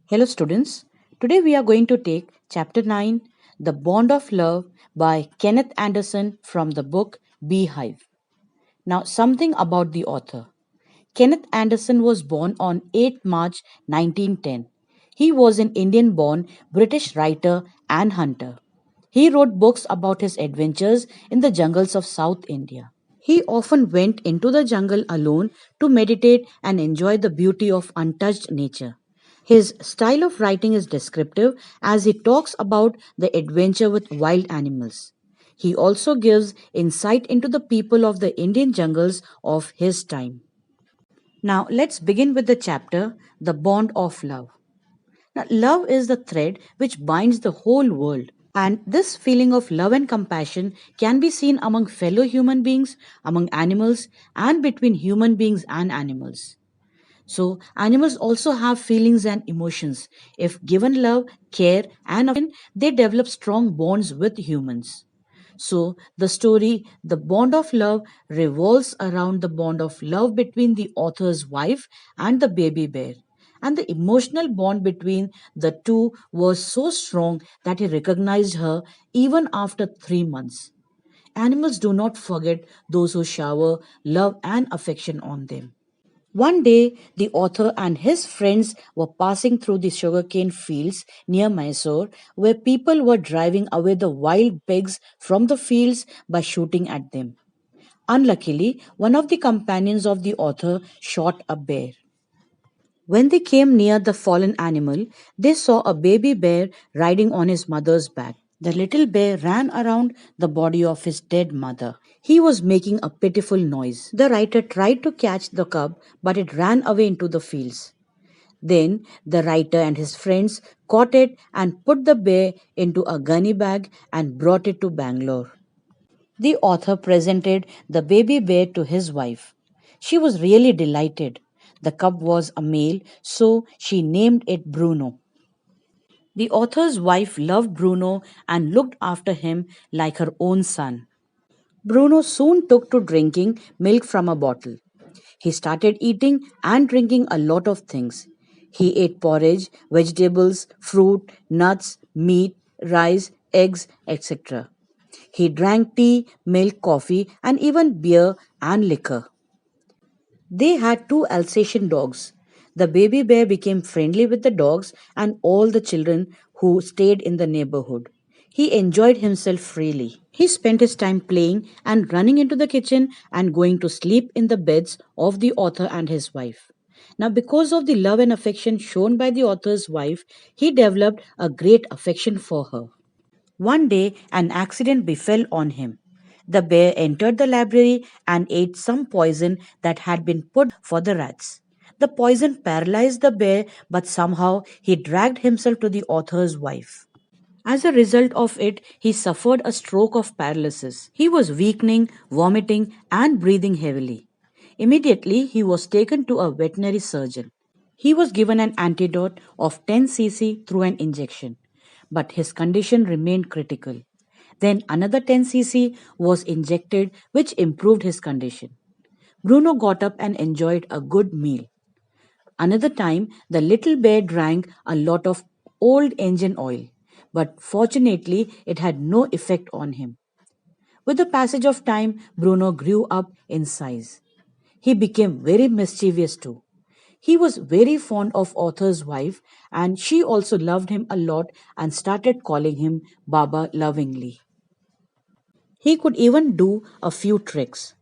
Hello, students. Today we are going to take Chapter 9 The Bond of Love by Kenneth Anderson from the book Beehive. Now, something about the author. Kenneth Anderson was born on 8 March 1910. He was an Indian born British writer and hunter. He wrote books about his adventures in the jungles of South India. He often went into the jungle alone to meditate and enjoy the beauty of untouched nature. His style of writing is descriptive as he talks about the adventure with wild animals. He also gives insight into the people of the Indian jungles of his time. Now, let's begin with the chapter The Bond of Love. Now, love is the thread which binds the whole world. And this feeling of love and compassion can be seen among fellow human beings, among animals, and between human beings and animals. So, animals also have feelings and emotions. If given love, care, and affection, they develop strong bonds with humans. So, the story, The Bond of Love, revolves around the bond of love between the author's wife and the baby bear. And the emotional bond between the two was so strong that he recognized her even after 3 months. Animals do not forget those who shower love and affection on them. One day, the author and his friends were passing through the sugarcane fields near Mysore, where people were driving away the wild pigs from the fields by shooting at them. Unluckily, one of the companions of the author shot a bear. When they came near the fallen animal, they saw a baby bear riding on his mother's back. The little bear ran around the body of his dead mother. He was making a pitiful noise. The writer tried to catch the cub, but it ran away into the fields. Then the writer and his friends caught it and put the bear into a gunny bag and brought it to Bangalore. The author presented the baby bear to his wife. She was really delighted. The cub was a male, so she named it Bruno. The author's wife loved Bruno and looked after him like her own son. Bruno soon took to drinking milk from a bottle. He started eating and drinking a lot of things. He ate porridge, vegetables, fruit, nuts, meat, rice, eggs, etc. He drank tea, milk, coffee, and even beer and liquor. They had two Alsatian dogs. The baby bear became friendly with the dogs and all the children who stayed in the neighborhood. He enjoyed himself freely. He spent his time playing and running into the kitchen and going to sleep in the beds of the author and his wife. Now, because of the love and affection shown by the author's wife, he developed a great affection for her. One day, an accident befell on him. The bear entered the library and ate some poison that had been put for the rats. The poison paralyzed the bear, but somehow he dragged himself to the author's wife. As a result of it, he suffered a stroke of paralysis. He was weakening, vomiting, and breathing heavily. Immediately, he was taken to a veterinary surgeon. He was given an antidote of 10 cc through an injection, but his condition remained critical. Then another 10 cc was injected, which improved his condition. Bruno got up and enjoyed a good meal. Another time, the little bear drank a lot of old engine oil, but fortunately, it had no effect on him. With the passage of time, Bruno grew up in size. He became very mischievous too. He was very fond of author's wife and she also loved him a lot and started calling him Baba lovingly. He could even do a few tricks.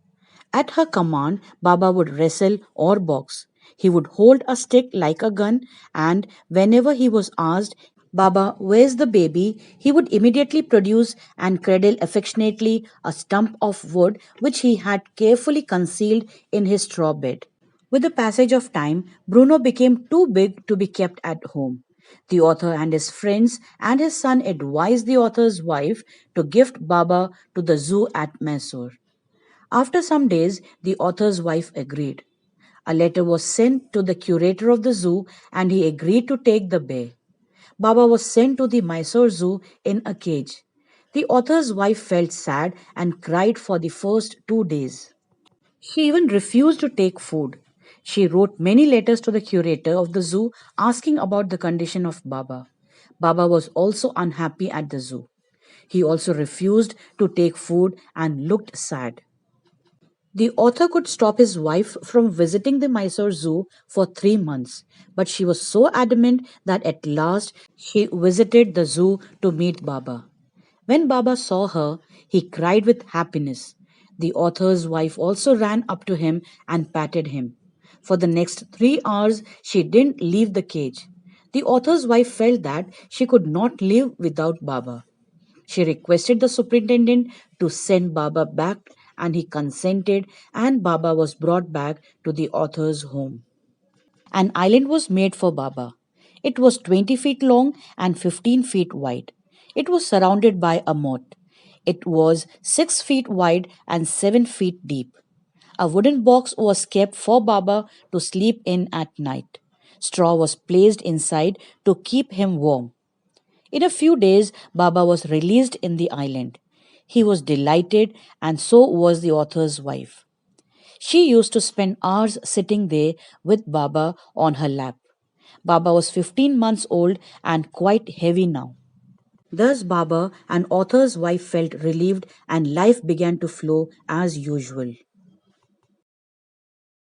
At her command, Baba would wrestle or box. He would hold a stick like a gun, and whenever he was asked, Baba, where's the baby? He would immediately produce and cradle affectionately a stump of wood which he had carefully concealed in his straw bed. With the passage of time, Bruno became too big to be kept at home. The author and his friends and his son advised the author's wife to gift Baba to the zoo at Mysore. After some days, the author's wife agreed. A letter was sent to the curator of the zoo and he agreed to take the bear. Baba was sent to the Mysore Zoo in a cage. The author's wife felt sad and cried for the first 2 days. She even refused to take food. She wrote many letters to the curator of the zoo asking about the condition of Baba. Baba was also unhappy at the zoo. He also refused to take food and looked sad. The author could stop his wife from visiting the Mysore Zoo for 3 months, but she was so adamant that at last she visited the zoo to meet Baba. When Baba saw her, he cried with happiness. The author's wife also ran up to him and patted him. For the next 3 hours, she didn't leave the cage. The author's wife felt that she could not live without Baba. She requested the superintendent to send Baba back, and he consented, and Baba was brought back to the author's home. An island was made for Baba. It was 20 feet long and 15 feet wide. It was surrounded by a moat. It was 6 feet wide and 7 feet deep. A wooden box was kept for Baba to sleep in at night. Straw was placed inside to keep him warm. In a few days, Baba was released in the island. He was delighted, and so was the author's wife. She used to spend hours sitting there with Baba on her lap. Baba was 15 months old and quite heavy now. Thus, Baba, an author's wife, felt relieved and life began to flow as usual.